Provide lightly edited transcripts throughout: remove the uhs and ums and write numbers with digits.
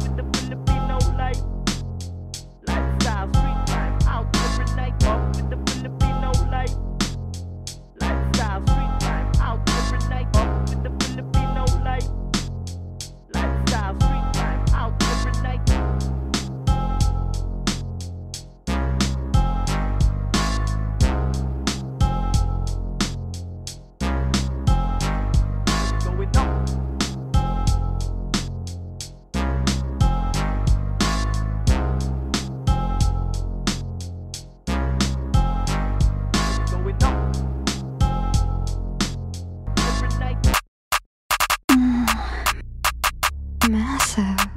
with the Filipino life. Lifestyle, street life, out every night. Up with the Filipino life. Lifestyle, street life, out every night. Up with the Filipino life. Lifestyle, street life, out every night. Going up. Going up. Every night. Massive.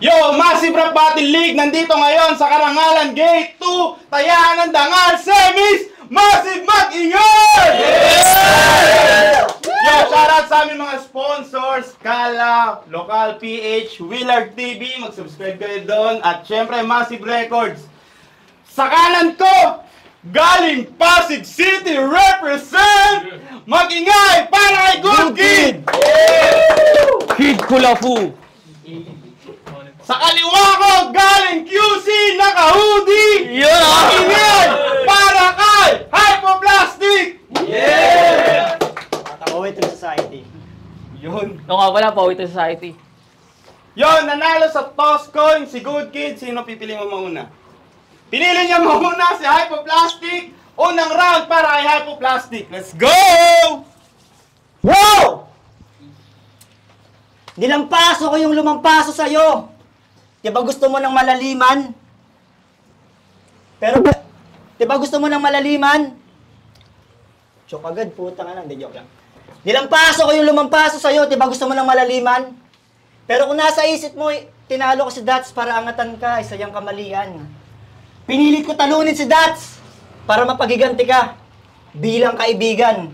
Yo, Massive Rap Battle League nandito ngayon sa Karangalan Gate 2, Tayanan ng Dangal, Semis, Massive mag-ingay! Yeah! Yo, shoutout sa aming mga sponsors, Kala, Local PH, Willard TV, mag-subscribe kayo doon, at syempre Massive Records. Sa kanan ko, galing Pasig City, represent, mag-ingay para kay Good Kid! Kid Kulafu. Sa kaliwa ko, galing QC, naka-hoodie! Mag-ingay para kay Hypoplastic! Yeah! Poetry Society. Yun. Ito nga pala, Poetry Society. Yun, nanalo sa toss coin si Good Kid. Sino pipili mo mauna? Pinili niya mauna si Hypoplastic. Unang round para kay Hypoplastic. Let's go! Wow! Nilampaso ko yung lumampaso sa'yo. Diba gusto mo ng malaliman? Pero, diba gusto mo ng malaliman? Joke agad, puta nga lang. Hindi, joke lang. Nilampaso ko yung lumampaso sa'yo. Diba gusto mo ng malaliman? Pero kung nasa isip mo, tinalo ko si Dats para angatan ka, isa yung kamalian. Pinilit ko talunin si Dats para mapagiganti ka bilang kaibigan.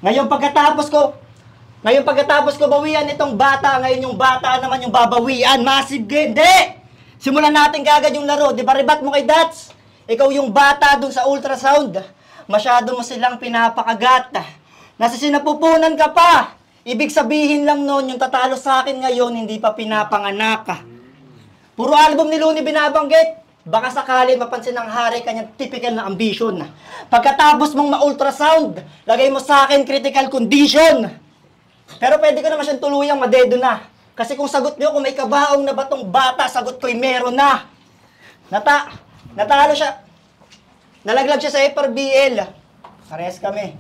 Ngayong pagkatapos ko bawian itong bata, ngayon yung bata naman yung babawian. Massive game. Hindi! Simulan natin kagad yung laro. Di ba ribat mo kay Dats? Ikaw yung bata dun sa ultrasound. Masyado mo silang pinapakagat. Nasa sinapupunan ka pa. Ibig sabihin lang nun, yung tatalo sa akin ngayon, hindi pa pinapanganak. Puro album ni Looney binabanggit. Baka sakali mapansin ng hari kanyang typical na ambition. Pagkatapos mong ma-ultrasound, lagay mo sa akin critical condition. Pero pwede ko naman siyang tuluyang madedo na. Kasi kung sagot niyo kung may kabaong na batong bata, sagot ko'y meron na. Natalo siya. Nalaglag siya sa FRBL. Parehas kami.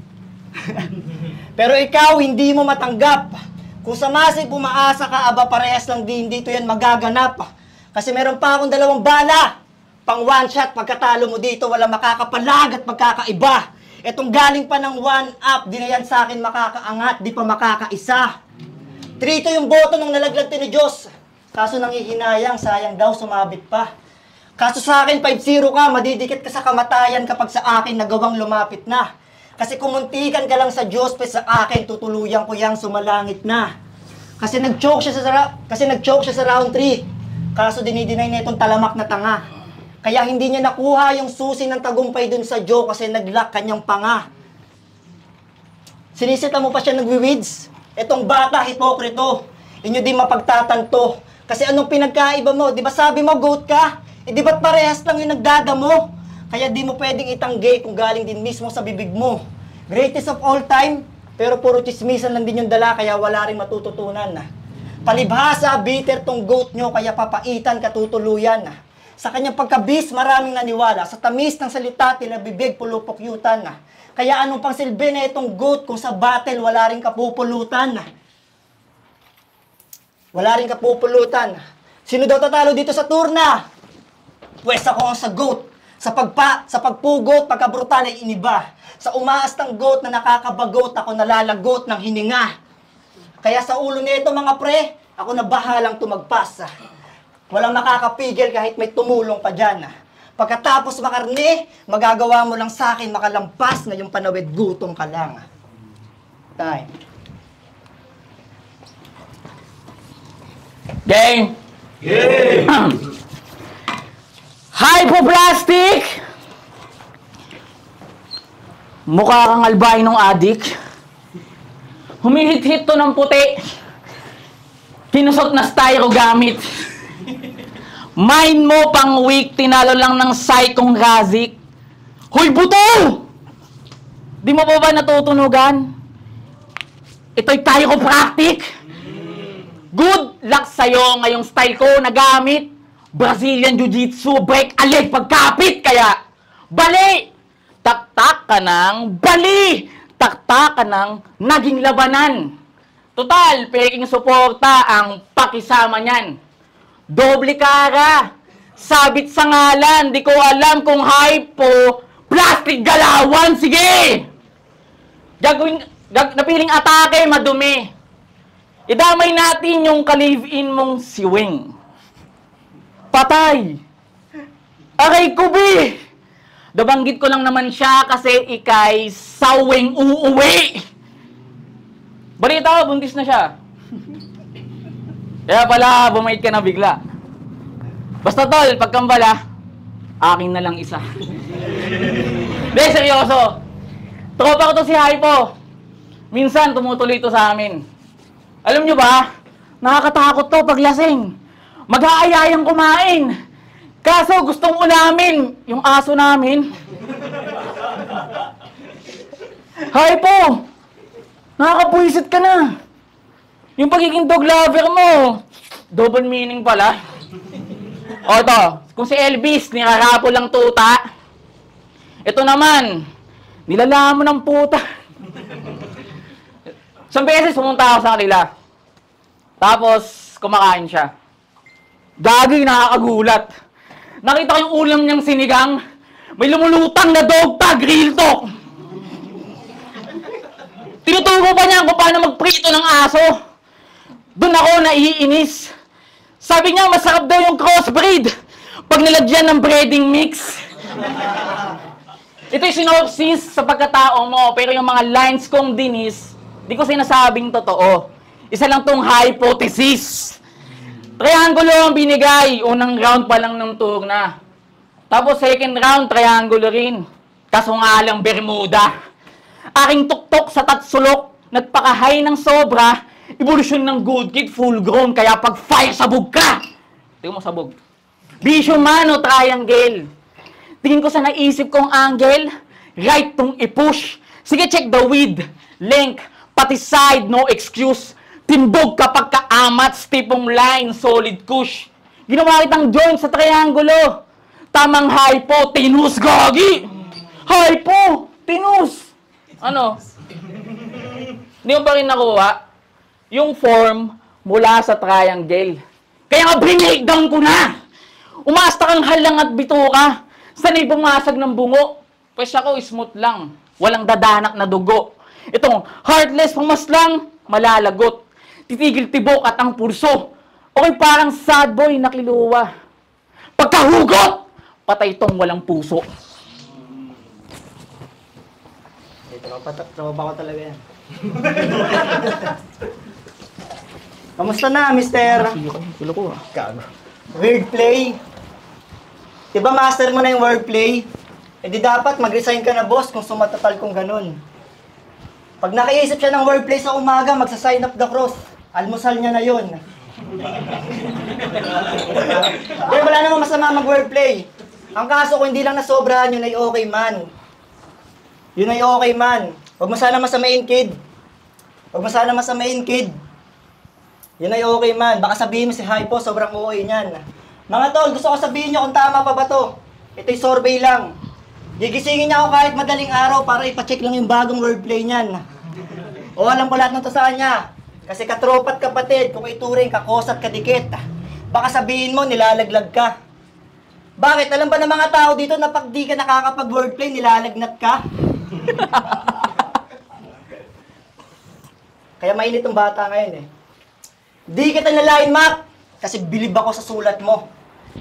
Pero ikaw, hindi mo matanggap. Kung sa Massive umaasa ka, aba parehas lang din dito yan magaganap. Kasi meron pa akong 2 bala Pang one shot, pagkatalo mo dito, wala makakapalag at magkakaiba. Etong galing pa ng one up, di na yan sa akin makakaangat, di pa makakaisa. 3-2 yung boto nung nalaglag ni Diyos. Kaso nangihinayang, sayang daw sumabit pa. Kaso sa akin, 5-0 ka, madidikit ka sa kamatayan kapag sa akin nagawang lumapit na. Kasi kumuntikan ka lang sa Diyos, pe sa akin, tutuluyan ko yang sumalangit na. Kasi nag-choke siya sa round 3. Kaso dinidinay na itong talamak na tanga. Kaya hindi niya nakuha yung susi ng tagumpay dun sa Joe kasi nag-lock kanyang panga. Sinisita mo pa siya nagwi-weeds. Etong bata, hipokrito. Inyo di mapagtatanto. Kasi anong pinagkaiba mo? Di ba sabi mo, goat ka? Eh di ba't parehas lang yung nagdadamo? Kaya di mo pwedeng itanggi kung galing din mismo sa bibig mo. Greatest of all time, pero puro chismisan lang din yung dala kaya wala rin matututunan. Palibhasa, bitter tong goat nyo kaya papaitan katutuluyan. Sa kanyang pagkabis, maraming naniwala. Sa tamis ng salita, tila bibig, pulupokyutan. Kaya anong pang silbi na itong goat kung sa battle wala rin kapupulutan? Wala rin kapupulutan. Sino daw tatalo dito sa turna? Pwes ako ang sa goat. Sa pagpugot, pagkabrutal ay iniba. Sa umaas ng goat na nakakabagot, ako nalalagot ng hininga. Kaya sa ulo nito mga pre, ako na bahalang tumagpas. Walang makakapigil kahit may tumulong pa dyan. Pagkatapos makarne, magagawa mo lang sa akin makalampas ngayong panawid gutom ka lang. Time. Gang! Hypoplastic! Mukha kang albinong adik. Humihit-hit to ng puti. Kinusot na styro gamit. Mind mo pang weak, tinalo lang ng psychong razik. Hoy, buto! Di mo pa ba natutunugan? Ito'y chiropractic. Good luck sa'yo ngayong style ko na gamit. Brazilian Jiu-Jitsu, break a leg pagkapit. Kaya, bali! Taktak ka ng bali! Taktak ka ng naging labanan. Total, peking suporta ang pakisama niyan. Doble kara, sabit sa ngalan, di ko alam kung hypo, plastic galawan, sige! Napiling atake, madumi. Idamay natin yung ka-live-in mong si Weng. Patay! Aray kubi! Dabanggit ko lang naman siya kasi ikay saweng uuwi. Balita ko, buntis na siya. Kaya pala, bumait ka na bigla. Basta tol, pagkambala, akin na lang isa. Hindi, seryoso. Tropa ko to si Hypo. Minsan, tumutuloy ito sa amin. Alam nyo ba, nakakatakot to pag lasing. Mag-aayayang kumain. Kaso gustong ulamin yung aso namin. Hypo, nakakapwisit ka na. Yung pagiging dog lover mo, double meaning pala. O ito, kung si Elvis, nirarapo lang tuta. Ito naman, nilala mo ng puta. Isang beses pumunta ako sa kanila. Tapos, kumakain siya. Gagi, nakakagulat. Nakita ko yung ulam niyang sinigang. May lumulutang na dog tag, real talk. Tinuturo pa niya kung paano magprito ng aso. Doon ako naiinis. Sabi niya, masarap daw yung crossbreed pag nilagyan ng breeding mix. Ito'y synopsis sa pagkatao mo, pero yung mga lines kong dinis, di ko sinasabing totoo. Isa lang tong hypothesis. Triangulo ang binigay, unang round pa lang ng turna. Tapos second round, triangulo rin. Kaso nga lang Bermuda. Aking tuktok sa tatsulok, nagpakahay ng sobra, evolusyon ng good kid, full grown, kaya pag fire, sabog ka! Tingnan mo sabog. Vision man o triangle. Tingin ko sa naisip kong angle, right tong i-push. Sige, check the width, length, pati side, no excuse. Tindog kapag kaamat, stipong line, solid cush. Ginawa kitang joint sa triangulo. Tamang hypo, tinus, gagi! Hypo, tinus! Ano? Hindi mo ba rin nakuha? Yung form mula sa triangle. Kaya nga breakdown ko na! Umasta kang halang at bituka. Sanay bumasag ng bungo. Pwes ako, smooth lang. Walang dadanak na dugo. Itong heartless pumaslang, malalagot. Titigil tibok at ang pulso. Okay, parang sad boy na kiluwa. Pagkahugot, patay tong walang puso. Tropa ko talaga yan. Kamusta na, mister? Kilo ko ah. Wordplay. Diba master mo na yung wordplay? Eh di dapat mag-resign ka na, boss, kung sumatatal kung ganun. Pag nakaisip siya ng wordplay sa umaga, magsa-sign up the cross. Almusal niya na yun. Pero wala namang masama mag-wordplay. Ang kaso kung hindi lang nasobrahan, yun ay okay man. Yun ay okay man. Huwag mo sana masamain, kid. Huwag mo sana masamain, kid. Yun ay okay man. Baka sabihin mo si Hypo, sobrang okay niyan. Mga tol, gusto ko sabihin nyo kung tama pa ba to. Ito'y survey lang. Gigisingin niya ako kahit madaling araw para ipacheck lang yung bagong wordplay niyan. O alam ko lahat ng to sa kanya. Kasi katropat kapatid, kung ituring kakosat kadikit, baka sabihin mo nilalaglag ka. Bakit? Alam ba ng mga tao dito na pag di ka nakakapag-wordplay, nilalagnat ka? Kaya mainit ang bata ngayon eh. Di kita na-line map kasi bilib ako sa sulat mo.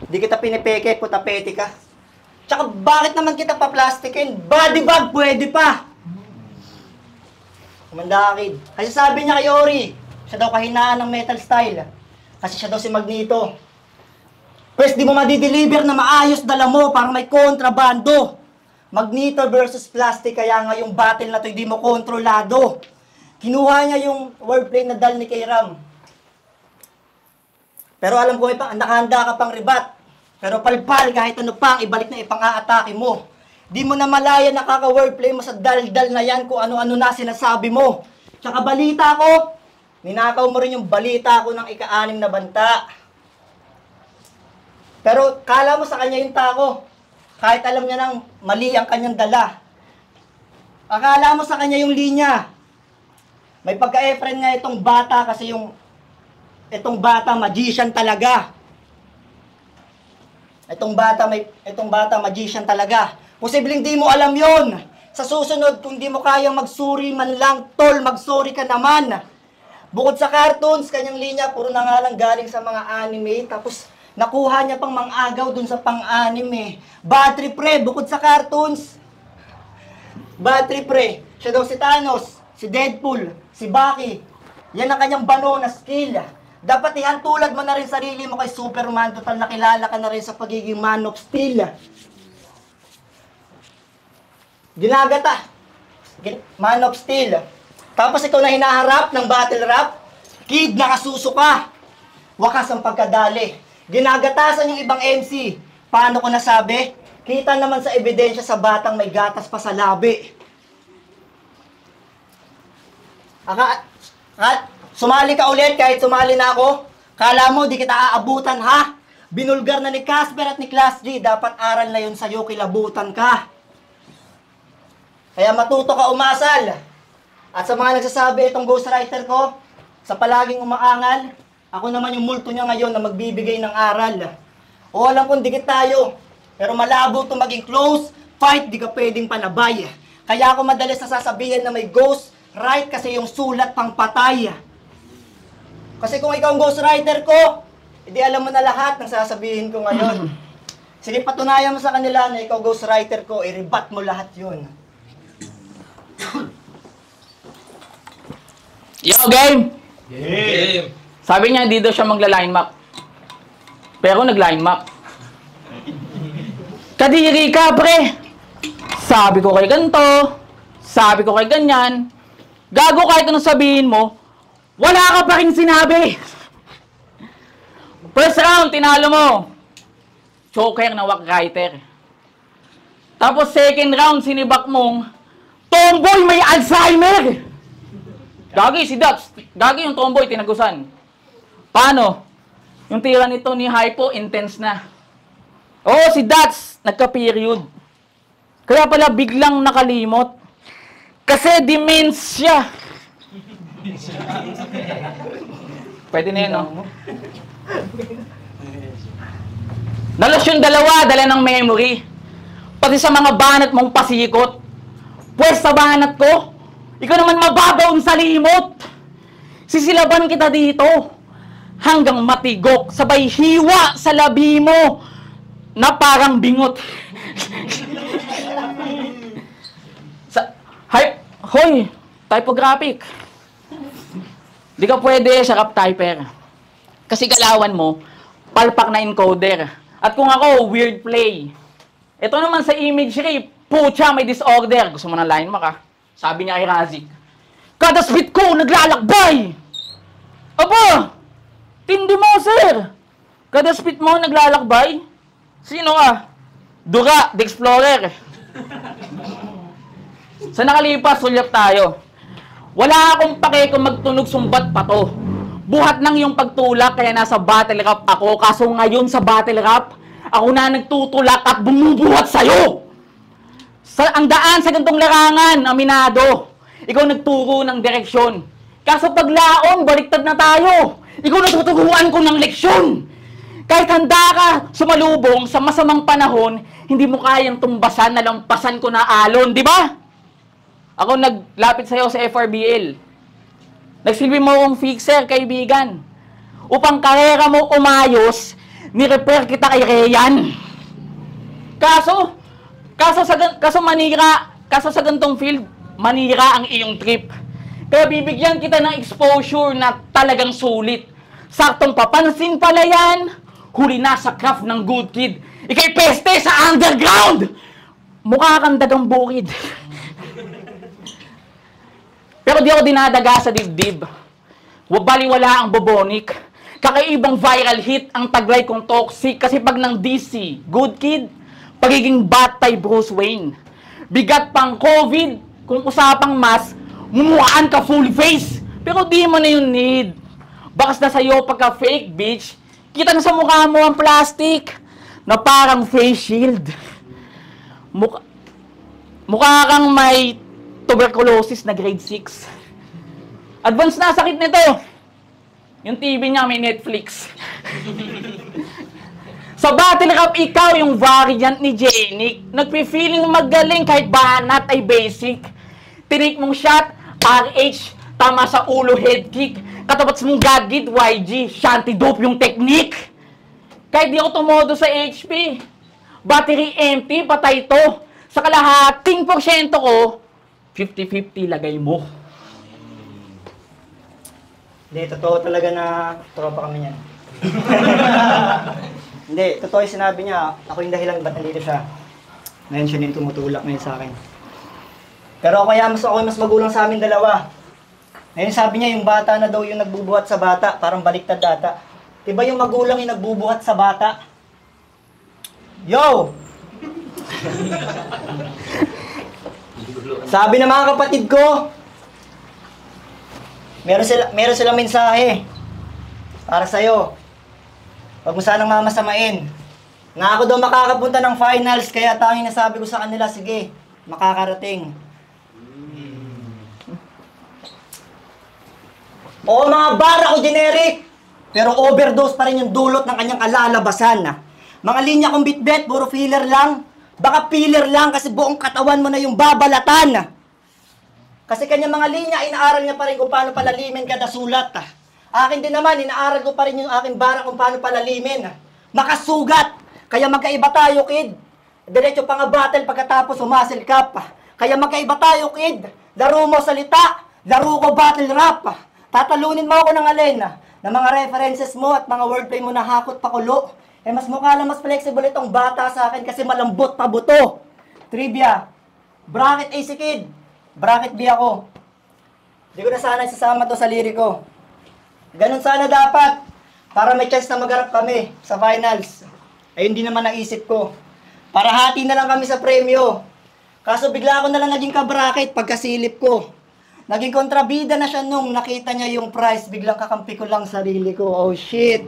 Di kita pinipeke, putapete ka. Tsaka bakit naman kita pa-plastikin? Body bag, pwede pa! Kumanda ka, kid. Kasi sabi niya kay Ori, siya daw kahinaan ng metal style. Kasi siya daw si Magneto. Pwes, di mo madideliver na maayos dala mo para may kontrabando. Magneto versus plastic, kaya nga yung battle na to hindi mo kontrolado. Kinuha niya yung wordplay na dal ni K-Ram. Pero alam ko, nakahanda ka pang ribat. Pero palpal, kahit ano pang, ibalik na ipang-aatake mo. Di mo na malaya nakaka-wordplay mo sa dal-dal na yan kung ano-ano na sinasabi mo. Tsaka balita ko, ninakaw mo rin yung balita ko ng ika-6 na banta. Pero kala mo sa kanya yung tako, kahit alam niya nang mali ang kanyang dala. Akala mo sa kanya yung linya. May pagka-efren nga itong bata kasi itong bata magician talaga. Itong bata magician talaga. Posibleng di mo alam yon. Sa susunod, kung di mo kayang magsuri man lang, tol, magsuri ka naman. Bukod sa cartoons, kanyang linya, puro na nga lang galing sa mga anime. Tapos, nakuha niya pang mang-agaw dun sa pang-anime. Bad trip, pre, bukod sa cartoons. Bad trip, pre. Siya daw si Thanos, si Deadpool, si Bucky. Yan ang kanyang bano na skill. Dapat ihantulad mo na rin sarili mo kay Superman. Total nakilala ka na rin sa pagiging Man of Steel. Ginagata. Man of Steel. Tapos ikaw na hinaharap ng battle rap. Kid, nakasuso ka. Wakas ang pagkadali. Ginagatasan yung ibang MC. Paano ko nasabi? Kita naman sa ebidensya sa batang may gatas pa sa labi. Sumali ka ulit kahit sumali na ako. Kala mo di kita aabutan, ha? Binulgar na ni Casper at ni Class G. Dapat aral na yun sa'yo, kilabutan ka. Kaya matuto ka umasal. At sa mga nagsasabi itong ghostwriter ko, sa palaging umaangal, ako naman yung multo niya ngayon na magbibigay ng aral. O alam kong dikit tayo, pero malabo itong maging close, fight di ka pwedeng panabay. Kaya ako madalas nasasabihan na may ghost, right kasi yung sulat pang patay. Kasi kung ikaw ang ghostwriter ko, hindi alam mo na lahat ng sasabihin ko ngayon. Sige, patunayan mo sa kanila na ikaw ghostwriter ko, i-rebat mo lahat yun. Yo, game! Game! Sabi niya, hindi daw siya magla-line map. Pero nag-line map. Kadiri ka, pre! Sabi ko kay ganito, sabi ko kay ganyan. Gago kahit anong sabihin mo, wala ka pa rin sinabi! First round, tinalo mo. Choker na wak writer. Tapos second round, sinibak mong, tomboy may Alzheimer! Gagi si Daps. Gagi yung tomboy, tinagusan. Paano? Yung tira nito ni Hypo, intense na. Oo, si Dats, nagka-period. Kaya pala biglang nakalimot. Kasi dementia. Pwede na yun, no? Nalos yung dalawa, dala ng memory. Pati sa mga banat mong pasikot. Pwes sa banat ko, ikaw naman mababaw sa limot. Sisilaban kita dito hanggang matigok, sabay hiwa sa labi mo na parang bingot. Hoy, typographic. Di ka pwede sa rap typer. Kasi galawan mo, palpak na encoder. At kung ako, weird play. Ito naman sa image rape, pucha, may disorder. Gusto mo ng line mark, Sabi niya kay Razik. Kada spit ko, naglalakbay! Aba! Tindi mo, sir! Kada spit mo, naglalakbay? Sino ka? Dura, the Explorer. Sa nakalipas, sulyap tayo. Wala akong pake kung magtunog sumbat pa to. Buhat nang yung pagtulak, kaya nasa battle rap ako. Kaso ngayon sa battle rap, ako na nagtutulak at bumubuhat sa'yo. Ang daan sa gantong larangan, aminado. Ikaw nagturo ng direksyon. Kaso paglaon, baliktad na tayo. Ikaw natuturuan ko ng leksyon. Kahit handa ka sumalubong sa masamang panahon, hindi mo kayang tumbasan, nalampasan ko na alon, di ba? Ako naglapit sa'yo sa FRBL. Nagsilbi mo akong fixer, kaibigan. Upang karera mo umayos, ni-repair kita kay Rayan. Kaso sa gantong field, manira ang iyong trip. Kaya bibigyan kita ng exposure na talagang sulit. Saktong papansin pala yan, huli na sa craft ng good kid. Ika'y peste sa underground! Mukha kang dagang bukid. Pero di ako dinadaga sa dibdib. Baliwala ang bobonik. Kakaibang viral hit ang taglay kong toxic. Kasi pag ng DC, good kid, pagiging batay Bruce Wayne. Bigat pang COVID, kung usapang mas, mumuhaan ka full face. Pero di mo na yun need. Bakas na sa'yo pagka fake, bitch. Kita na sa mukha mo ang plastic na parang face shield. Mukha kang may tuberculosis na grade 6. Advance na sakit nito. Yung TV niya may Netflix. Sa battle rap, ikaw yung variant ni Jenny. Nagpi-feeling magaling kahit banat ay basic. Tinik mong shot, RH, tama sa ulo, head kick. Katapat mong gagid, YG, shanty dope yung technique. Kahit di ako tumodo sa HP. Battery empty, patay to. Sa kalahating porsyento ko, 50-50 lagay mo. Hindi, totoo talaga na tropa kami niyan. Hindi, totoo yung sinabi niya. Ako yung dahilan ba't nandito siya. Ngayon siya yung tumutulak ngayon sa akin. Pero ako mas magulang sa amin dalawa. Ngayon sabi niya yung bata na daw yung nagbubuhat sa bata. Parang baliktad data. Diba yung magulang yung nagbubuhat sa bata? Yo! Sabi ng mga kapatid ko, meron silang mensahe para sa'yo. Huwag mo sanang mamasamain. Na ako daw makakapunta ng finals, kaya tanging nasabi ko sa kanila, sige, makakarating. Oo, mga bara ko generic, pero overdose pa rin yung dulot ng kanyang kalalabasan. Mga linya kong bitbit, puro filler lang. Baka filler lang kasi buong katawan mo na yung babalatan. Kasi kanyang mga linya, inaaral niya pa rin kung paano palalimin kada sulat. Akin din naman, inaaral ko pa rin yung aking bara kung paano palalimin. Makasugat. Kaya magkaiba tayo, kid. Diretso pa nga battle pagkatapos umasil kap. Kaya magkaiba tayo, kid. Laro mo salita, laro ko battle rap. Tatalunin mo ako ng alin na mga references mo at mga wordplay mo na hakot pakulo. Mas mukha lang mas flexible itong bata sa akin kasi malambot pa buto. Trivia. Bracket A si kid. Bracket B ako. Hindi ko na sana isasama to sa liriko. Ganun sana dapat. Para may chance na magharap kami sa finals. Ayun din naman naisip ko. Para hati na lang kami sa premyo. Kaso bigla ako na lang naging ka-bracket pagkasilip ko. Naging kontrabida na siya nung nakita niya yung prize. Biglang kakampi ko lang sarili ko. Oh shit.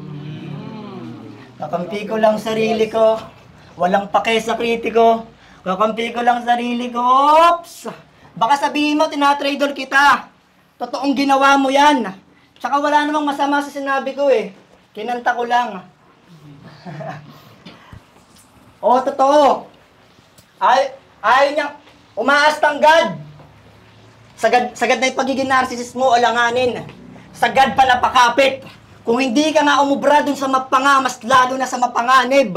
Kakampi ko lang sarili ko. Walang pake sa kritiko. Kakampi ko lang sarili ko. Oops! Baka sabihin mo, tinatrador kita. Totoong ginawa mo yan. Tsaka wala namang masama sa sinabi ko eh. Kinanta ko lang. Oo, totoo. Ayaw niyang umaas-tanggad. Sagad na yung pagiging narcissist mo, alanganin. Sagad pa napakapit. Kung hindi ka nga umubra dun sa mapanga, mas lalo na sa mapanganib.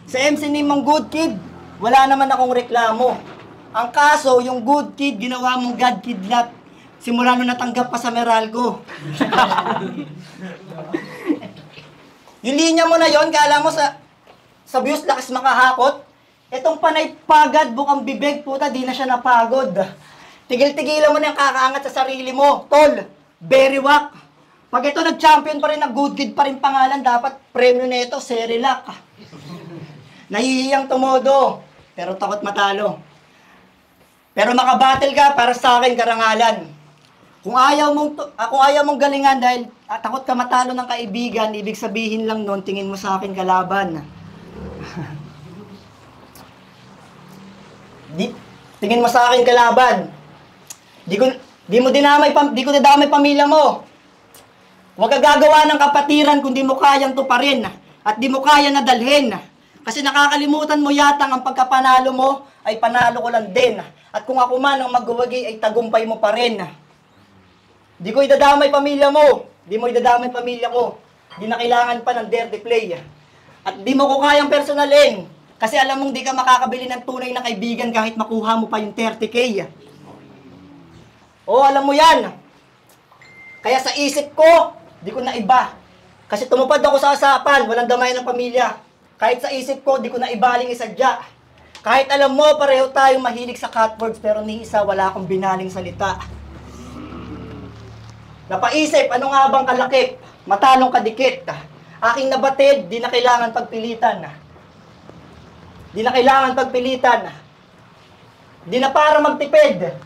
Sa MC ni Mang Good Kid, wala naman akong reklamo. Ang kaso, yung Good Kid, ginawa mong God Kidlat. Simula nung natanggap pa sa Meralco. Yung linya mo na yon, kala mo sa views lakas makahakot. Itong panay pagad, bukang bibig, puta, di na siya napagod. Tigil-tigilan mo na yung kakaangat sa sarili mo. Tol, very whack. Pag ito nag-champion pa rin, nag-Good Kid pa rin pangalan, dapat premyo na ito, Serilac. Nahihiyang tumodo, pero takot matalo. Pero makabattle ka para sa akin, karangalan. Kung ayaw mong galingan dahil takot ka matalo ng kaibigan, ibig sabihin lang nun, tingin mo sa akin kalaban. Tingin mo sa akin kalaban. Di ko dadamay pamilya mo. Huwag ka gagawa ng kapatiran kung di mo kayang tuparin at di mo kaya nadalhin. Kasi nakakalimutan mo yatang ang pagkapanalo mo ay panalo ko lang din. At kung ako man ang magwagi ay tagumpay mo pa rin. Di ko idadamay pamilya mo. Di mo idadamay pamilya ko. Di na kailangan pa ng dirty play. At di mo ko kayang personalin. Kasi alam mong di ka makakabili ng tunay na kaibigan kahit makuha mo pa yung 30K. Oo, alam mo yan. Kaya sa isip ko, di ko na iba. Kasi tumupad ako sa asapan, walang damay ng pamilya. Kahit sa isip ko, di ko na ibaling isadya. Kahit alam mo, pareho tayong mahilig sa catwords, pero ni isa wala akong binaling salita. Napaisip, ano nga bang kalakip? Matalong kadikit. Aking nabatid, di na kailangan pagpilitan. Di na kailangan pagpilitan. Di na para magtipid.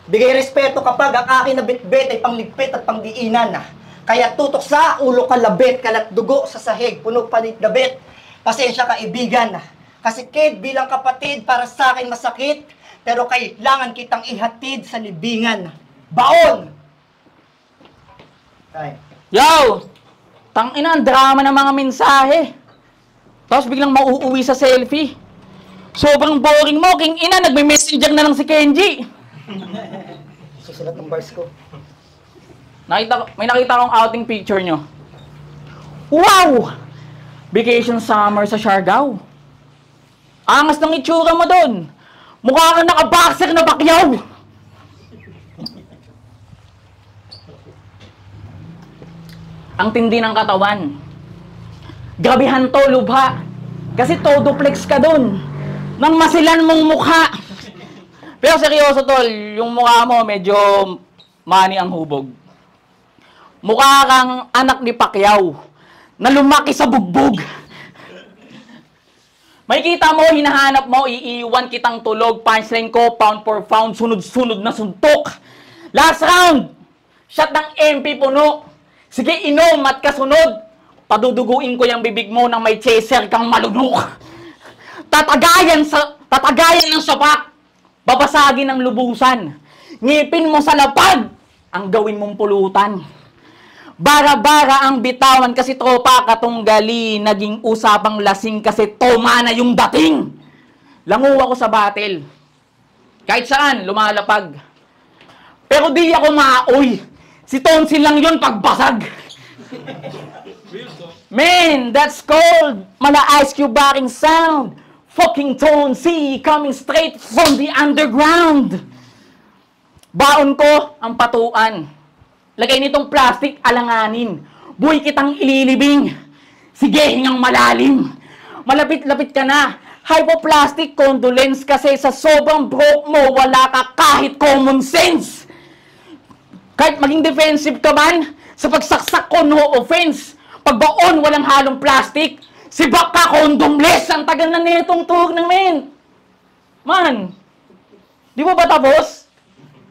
Bigay respeto kapag ang aking nabitbit ay pangligpit at pangdiinan. Kaya tutok sa ulo kalabit, kalat dugo sa sahig, puno panit dabit. Pasensya kaibigan. Kasi kid bilang kapatid para sa akin masakit, pero kailangan kitang ihatid sa libingan. Baon! Ay. Yo! Tangina, ang drama ng mga mensahe. Tapos biglang mauuwi sa selfie. Sobrang boring mo, king ina, nagme-messenger na lang si Kenji. Susulat ng bars ko. May nakita akong outing picture nyo. Wow! Vacation summer sa Siargao. Angas ng itsura mo doon. Mukha kang nakaboxer na bakyaw. Ang tindi ng katawan. Grabihan to, lubha. Kasi todo-flex ka doon. Nang masilan mong mukha. Pero seryoso tol, yung mukha mo medyo mani ang hubog. Mukha kang anak ni Pacquiao na lumaki sa bugbog. May kita mo, hinahanap mo, iiwan kitang tulog, punchline ko, pound for pound, sunod-sunod na suntok. Last round, shot ng MP puno. Sige, inom at kasunod. Paduduguin ko yung bibig mo nang may chaser kang malunok. Tatagayan ng sapak. Babasagin ng lubusan. Ngipin mo sa lapad. Ang gawin mong pulutan. Bara-bara ang bitawan kasi tropa katunggali. Naging usapang lasing kasi toma na yung dating. Lango ako sa battle. Kahit saan, lumalapag. Pero di ako maaoy. Si Tonsil lang yun pagbasag. Man, that's cold. Mala Ice Cube barring sound. Fucking Tone C coming straight from the underground. Baon ko ang patuan. Lagay nitong plastic alanganin. Buhay kitang ililibing. Sige, hingang malalim. Malapit-lapit ka na. Hypoplastic condolence kasi sa sobrang broke mo, wala ka kahit common sense. Kahit maging defensive ka man, sa pagsaksak ko, no offense. Pagbaon, walang halong plastic. Si baka condomless. Ang tagal na nitong tuhog ng men. Man, di mo ba tapos?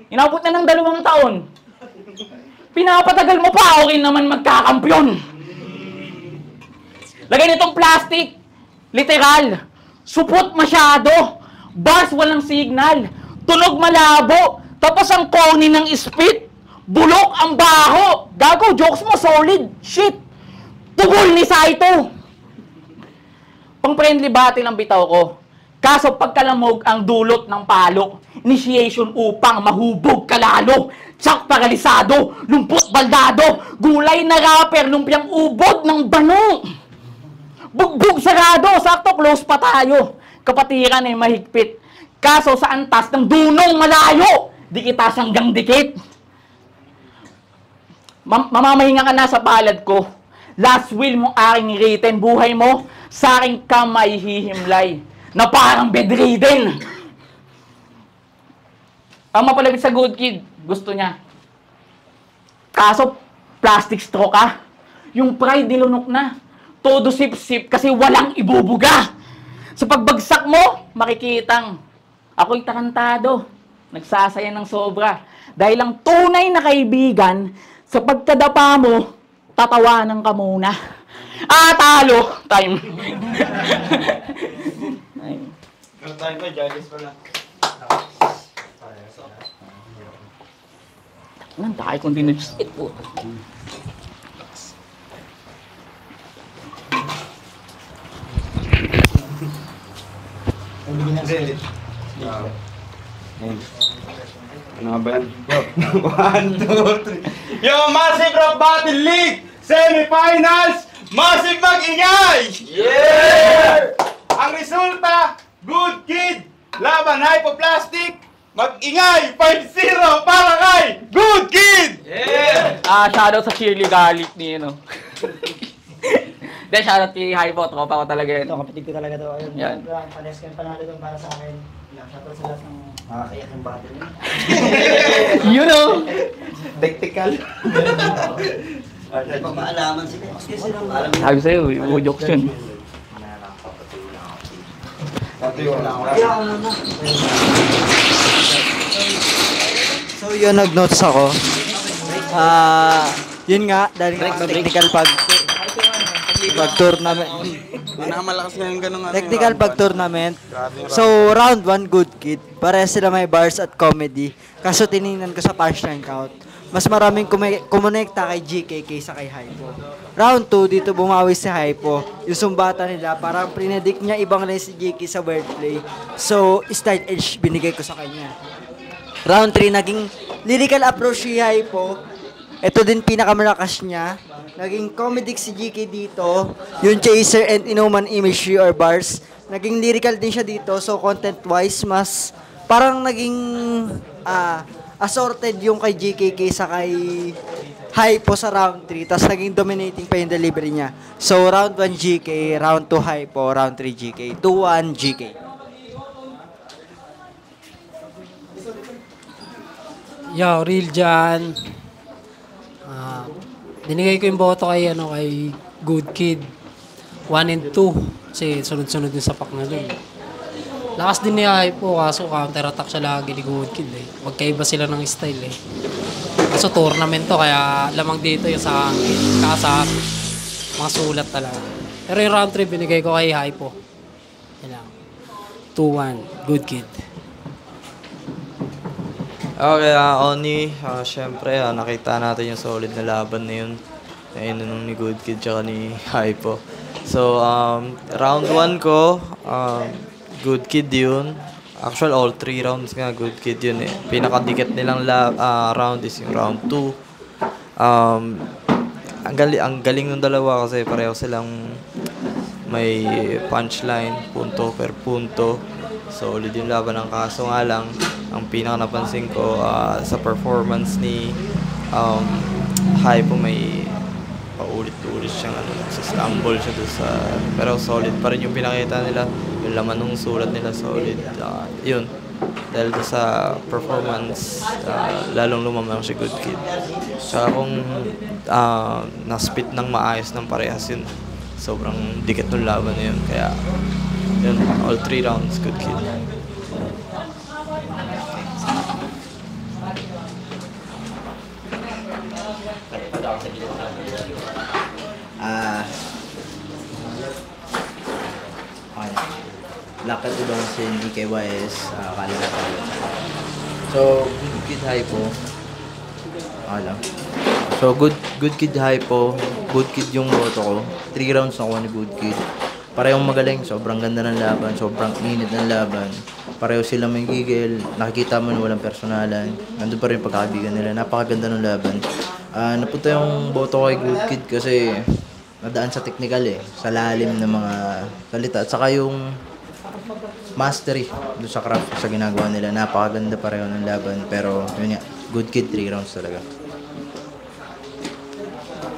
Inabot na ng 2 taon. Pinapatagal mo pa, okay naman magkakampyon. Lagay nitong plastic. Literal. Supot masyado. Bars walang signal. Tunog malabo. Tapos ang corny ng spit. Bulok ang baho. Gago, jokes mo solid. Shit. Tugol ni Saito. Pang-friendly battle ang bitaw ko. Kaso pagkalamog ang dulot ng palok. Initiation upang mahubog kalalo. Tsak paralisado, lumpot baldado. Gulay na rapper, lumpiang ubod ng banong. Bugbog sarado, sakto close pa tayo. Kapatiran ay mahigpit. Kaso sa antas ng dunong malayo. Dikitas hanggang dikit. Mamamahinga ka na sa palad ko. Last will mo aking written. Buhay mo sa aking kamay hihimlay. Na parang bedridden. Ang mapalapit sa good kid, gusto niya. Kaso, plastic straw ka. Yung pride nilunok na. Todo sip-sip kasi walang ibubuga. Sa pagbagsak mo, makikitang ako'y tarantado. Nagsasaya ng sobra. Dahil ang tunay na kaibigan, sa pagkadapa mo, tatawanan ka muna. Talo! Time. Kantahin ko, judges pala. Nang tayo kung dinudsit po. Ano nga ba yan? 1, 2, 3. Yo, Massive Rap Battle League! Semifinals! Massive mag-ingay! Yeah! Ang resulta, Good Kid! Laban Hypoplastic! Mag-ingay! 5-0 para kay Good Kid! Yeah! Shoutout sa Shirley Garlic ni, ano. Then, shoutout kay Hypo, tropa ko talaga yun. Ito, kapatid ko talaga to. Ayun, Yan. pares ka panalo doon para sa akin. Shoutout sa lahat ng makakayak ng battle niya. You know! Tactical. May pamaalaman sila. Kasi silang alam nila. Sabi sa'yo, jokes yun. So yun, nag-notes ako. Yun nga, dahil nga technical pag-tournament. Malakas nga yung ganun. Technical pag-tournament. So, round 1, Good Kid. Pares sila may bars at comedy. Kaso tinignan ko sa punchline count. Mas maraming kumonekta kay GK kaysa kay Hypo. Round 2, dito bumawi si Hypo. Yung sumbata nila, parang predict niya ibang rin si GK sa wordplay. So, start edge binigay ko sa kanya. Round 3, naging lyrical approach si Hypo. Ito din pinakamalakas niya. Naging comedic si GK dito. Yung chaser and inuman imagery or bars. Naging lyrical din siya dito. So, content-wise, mas parang naging assorted yung kay GK kaysa kay Hypo sa round 3. Tapos naging dominating pa yung delivery niya. So, round 1 GK, round 2 Hypo, round 3 GK. 2-1 GK. Yo, real dyan. Dinigay ko yung boto kay Good Kid. 1 and 2. Kasi sunod-sunod yung sapak na dun. Lakas din ni Hypo, kaso counter-attack siya lagi ni Good Kid eh. Magkaiba sila ng style eh. Kaso tournament to, kaya lamang dito yung sa hangin. Kasa mga sulat talaga. Pero yung round 3 binigay ko kay Hypo. Yan lang. 2-1, Good Kid. Okay, Oni, syempre, nakita natin yung solid na laban na yun. Ayun nung ni Good Kid tsaka ni Hypo. So, round 1 ko, Good Kid yun. Actual, all 3 rounds nga, Good Kid yun eh. Pinakadikit nilang round is yung round 2. Ang galing ng dalawa kasi pareho silang may punchline, punto per punto. Solid yung laban ng kaso nga lang. Ang pinaka napansin ko sa performance ni Hypo, may paulit-ulit siyang stumble siya doon sa, pero solid pa rin yung pinakita nila, yung laman ng sulat nila solid. Yun, dahil sa performance, lalong lumamang si Good Kid. Tsaka kung na-spit ng maayos ng parehas yun, sobrang dikit ng laban na yun, kaya yun, all 3 rounds, Good Kid. Lakad ko doon si KYS, kanila pa. So, Good Kid Hypo. Lang. So, good Kid Hypo. Good Kid yung boto ko. 3 rounds nakuha ni Good Kid. parehong magaling, sobrang ganda ng laban, sobrang init ng laban. Pareho silang may gigil, nakikita mo na walang personalan. Nandun pa rin pagkakaibigan nila, napakaganda ng laban. Napunta yung boto kay Good Kid kasi nadaan sa technical sa lalim ng mga salita. At saka yung mastery doon sa craft sa ginagawa nila. Napakaganda pareho ng laban. Pero yun nga, Good Kid 3 rounds talaga.